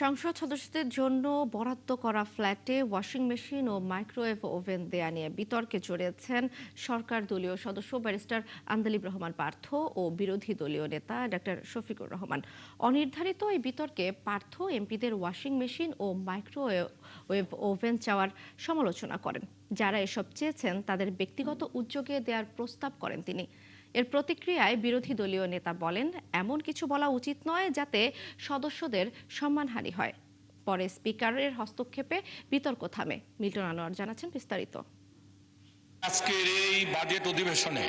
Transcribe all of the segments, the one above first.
সংসদ সদস্যদের জন্য বরাদ্দ করা ফ্ল্যাটে ওয়াশিং মেশিন ও মাইক্রোওয়েভ ওভেন দেয়া নিয়ে বিতর্কে জড়িয়েছেন সরকার দলীয় সদস্য ব্যারিস্টার আন্দালিব রহমান পার্থ ও বিরোধী দলীয় নেতা ডক্টর শফিকুর রহমান। অনির্ধারিত এই বিতর্কে পার্থ এমপিদের ওয়াশিং মেশিন ও মাইক্রোওয়েভ ওভেন চাওয়ার সমালোচনা করেন। যারা এসব চেয়েছেন তাদের ব্যক্তিগত উদ্যোগে দেওয়ার প্রস্তাব করেন তিনি। এর প্রতিক্রিয়ায় বিরোধী দলীয় নেতা বলেন, এমন কিছু বলা উচিত নয় যাতে সদস্যদের সম্মানহানি হয়। পরে স্পিকারের হস্তক্ষেপে বিতর্ক থামে। মিল্টন আনোয়ার জানাচ্ছেন বিস্তারিত। আজকের এই বাজেট অধিবেশনে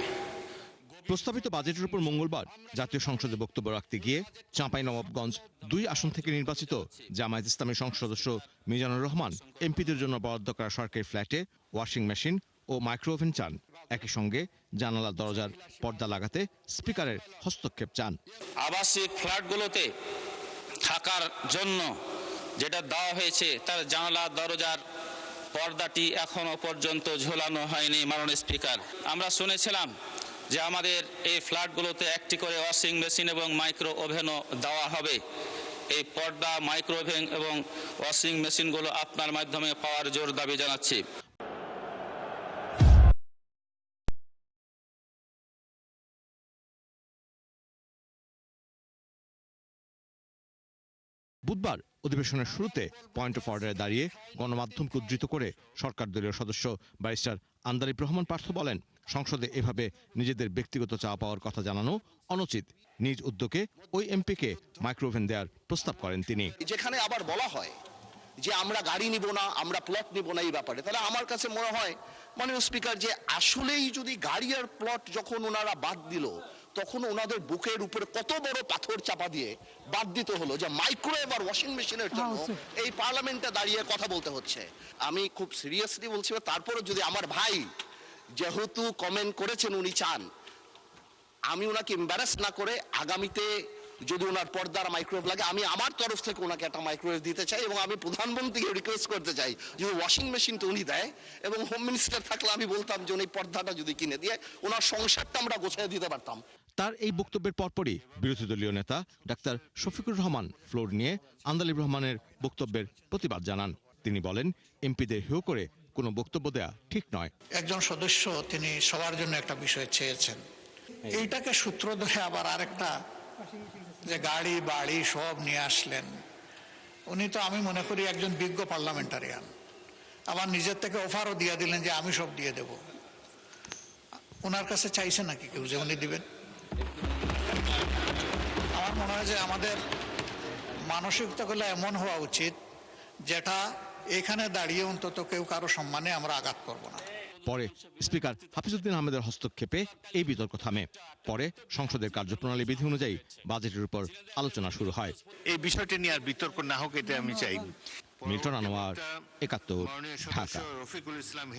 প্রস্তাবিত বাজেটের উপর মঙ্গলবার জাতীয় সংসদে বক্তব্য রাখতে গিয়ে চাঁপাইনবাবগঞ্জ 2 আসন থেকে নির্বাচিত জামায়াত ইসলামী সংসদ সদস্য মিজানুর রহমান এমপিদের জন্য বরাদ্দ করা সরকারি ফ্ল্যাটে ওয়াশিং মেশিন ও মাইক্রোওভেন চান। একই সঙ্গে জানালার দরজার পর্দা লাগাতে স্পিকারের হস্তক্ষেপ চান। আবাসিক ফ্ল্যাটগুলোতে থাকার জন্য যেটা দেওয়া হয়েছে তার জানালা দরজার পর্দাটি এখনো পর্যন্ত ঝোলানো হয়নি। মাননীয় স্পিকার, আমরা শুনেছিলাম যে আমাদের এই ফ্ল্যাটগুলোতে একটি করে ওয়াশিং মেশিন এবং মাইক্রো ওভেনও দেওয়া হবে। এই পর্দা, মাইক্রো ওভেন এবং ওয়াশিং মেশিনগুলো আপনার মাধ্যমে পাওয়ার জোর দাবি জানাচ্ছি। বুধবার অধিবেশনের শুরুতে পয়েন্ট অফ অর্ডারে দাঁড়িয়ে গণমাধ্যমকে উদ্ধৃত করে সরকার দলীয় সদস্য ব্যারিস্টার আন্দালিব রহমান পার্থ বলেন, সংসদে এভাবে নিজেদের ব্যক্তিগত চাওয়া পাওয়ার কথা জানানো অনুচিত। নিজ উদ্যোগে ওই এমপিকে মাইক্রোওভেন দেওয়ার প্রস্তাব করেন তিনি। যেখানে আবার বলা হয় যে আমরা গাড়ি নিব না, আমরা প্লট নিব না, এই ব্যাপারে তাহলে আমার কাছে মনে হয় মাননীয় স্পিকার যে আসলেই যদি গাড়ি আর প্লট যখন ওনারা বাদ দিল তখন ওনাদের বুকের উপরে কত বড় পাথর চাপা দিয়ে বাদ দিতে হলো যে মাইক্রোওয়েভ আর ওয়াশিং মেশিনের জন্য এই পার্লামেন্টে দাঁড়িয়ে কথা বলতে হচ্ছে। আমি খুব সিরিয়াসলি বলছি, তারপরে যদি আমার ভাই যেহেতু কমেন্ট করেছেন উনি চান আমি ওনাকে এম্বারাস না করে আগামীতে যদি ওনার পর্দার মাইক্রোওয়েভ লাগে আমি আমার তরফ থেকে ওনাকে একটা মাইক্রোওয়েভ দিতে চাই এবং আমি প্রধানমন্ত্রীকে রিকোয়েস্ট করতে চাই যদি ওয়াশিং মেশিন তো উনি দেয় এবং হোম মিনিস্টার থাকলে আমি বলতাম যে উনি পর্দাটা যদি কিনে দিয়ে ওনার সংসারটা আমরা গোছায় দিতে পারতাম। তার এই বক্তব্যের পরপরই বিরোধী দলীয় নেতা ডাক্তার শফিকুর রহমান ফ্লোর নিয়ে আন্দালিব রহমানের বক্তব্যের প্রতিবাদ জানান। তিনি বলেন, এমপিদের হেয় করে কোনো বক্তব্য দেয়া ঠিক নয়। একজন সদস্য তিনি সবার জন্য একটা বিষয় চেয়েছেন, এইটাকে সূত্র ধরে আবার আরেকটা যে গাড়ি বাড়ি সব নিয়ে আসলেন। উনি তো আমি মনে করি একজন বিজ্ঞ পার্লামেন্টারিয়ান, আবার নিজের থেকে অফারও দিয়ে দিলেন যে আমি সব দিয়ে দেব। ওনার কাছে চাইছে নাকি কেউ যে উনি দিবেন? আমার মনে হয় যে আমাদের মানসিকতাগুলো এমন হওয়া উচিত যেটা এখানে দাঁড়িয়ে অন্তত কেউ কারো সম্মানে আমরা আঘাত করব না। পরে স্পিকার হাফিজউদ্দিন আহমেদের হস্তক্ষেপে এই বিতর্ক থামে। পরে সংসদের কার্যপ্রণালী বিধি অনুযায়ী বাজেটের উপর আলোচনা শুরু হয়। এই বিষয়টি নিয়ে আর বিতর্ক না হোক, এটা আমি চাই। মিল্টন আনোয়ার, ৭১, ঢাকা। রফিকুল ইসলাম